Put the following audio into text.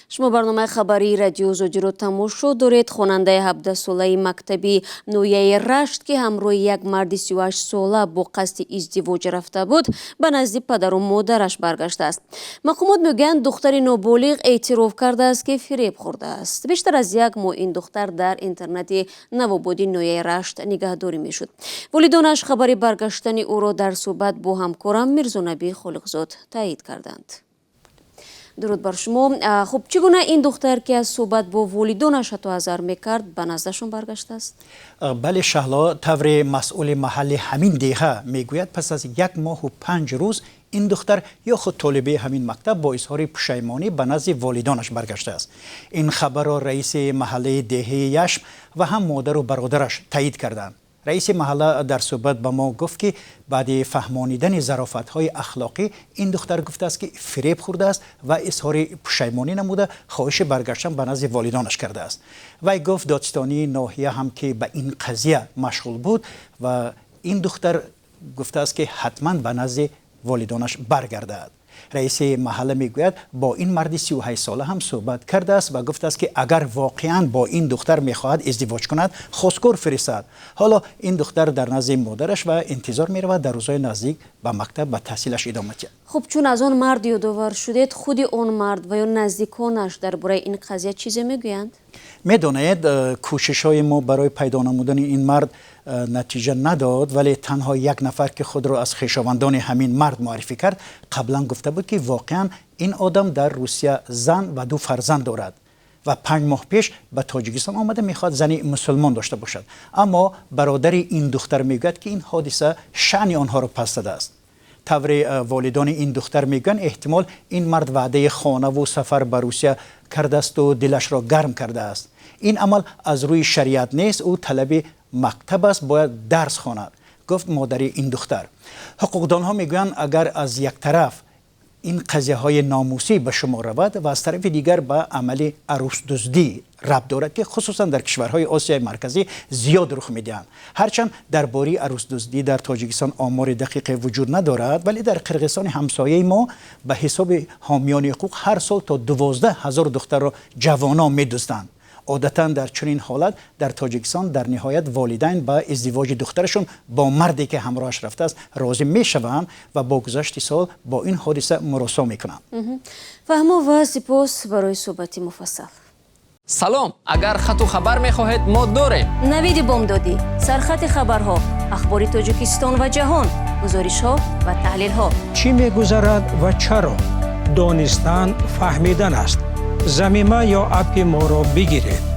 شما برنامه خبری رادیو زوجی رو تماشا دارید. خواننده 17 ساله مکتبی نویه رشت که همراه یک مرد 38 ساله با قصد ازدواج رفته بود به نزد پدر و مادرش برگشته است. مقامات میگویند دختر نابالغ اعتراف کرده است که فریب خورده است. بیشتر از یک ماه این دختر در اینترنت نوآبادی نویه رشت نگهداری میشد. والدانش خبر برگشتن او را در صحبت با همکارم میرزا نبی خالقزاد تایید کردند. درود بر شما. خب چگونه این دختر که از صحبت با والدانش حتی حذر میکرد به نزدشون برگشته است؟ بله شهلا، طور مسئول محل همین دیه میگوید پس از 1 ماه و 5 روز این دختر یا خود طالبه همین مکتب با اظهار پشیمانی به نزد والدانش برگشته است. این خبر را رئیس محله دیه یشم و هم مادر و برادرش تایید کردند. رئیس محله در صحبت به ما گفت که بعد فهمانیدن ظرافت‌های اخلاقی این دختر گفته است که فریب خورده است و اظهار پشیمانی نموده خواهش برگشتن به نزد والدانش کرده است. وی گفت دادستانی ناحیه هم که به این قضیه مشغول بود و این دختر گفته است که حتما به نزد والدانش برگردد. رئیس محله میگوید با این مرد 38 ساله هم صحبت کرده است و گفته است که اگر واقعا با این دختر میخواهد ازدواج کند خواستگار فرستد. حالا این دختر در نزد مادرش و انتظار میرود در روزهای نزدیک به مکتب به تحصیلش ادامه دهد. خب چون از آن مرد یادآور شدید، خود آن مرد و یا نزدیکانش درباره این قضیه چیزی میگویند؟ میدانید کوشش های ما برای پیدا نمودن این مرد نتیجه نداد، ولی تنها یک نفر که خود را از خویشاوندان همین مرد معرفی کرد قبلا گفته بود که واقعا این آدم در روسیه زن و 2 فرزند دارد و 5 ماه پیش به تاجیکستان آمده میخواد زنی مسلمان داشته باشد. اما برادر این دختر میگوید که این حادثه شأن آنها را پس داده است. طور والدان این دختر میگن احتمال این مرد وعده خانه و سفر به روسیه کرده است و دلش را گرم کرده است. این عمل از روی شریعت نیست، او طلب مکتب است، باید درس خواند، گفت مادر این دختر. حقوقدان ها میگویند اگر از یک طرف این قضیه های ناموسی به شما رود و از طرف دیگر به عمل عروس دزدی ربط دارد که خصوصا در کشورهای آسیای مرکزی زیاد رخ میدهند. هرچند درباره عروس دزدی در تاجیکستان آمار دقیق وجود ندارد، ولی در قرقیزستان همسایه ما به حساب حامیان حقوق هر سال تا 12,000 دختر را جوانان میدزدند. عادتا در چنین حالت در تاجیکستان در نهایت والدین با ازدواج دخترشون با مردی که همراهش رفته است راضی میشوند و با گذشت سال با این حادثه مراسا میکنند. فهمو و سپاس برای صحبت مفصل. سلام، اگر خط و خبر میخواهید ما داریم. نوید بامدادی، سرخط خبرها، اخبار تاجیکستان و جهان، گزارش ها و تحلیل ها. چی میگذرد و چرا؟ دانستن فهمیدن است. زمینه یا اپ ما را بگیرید.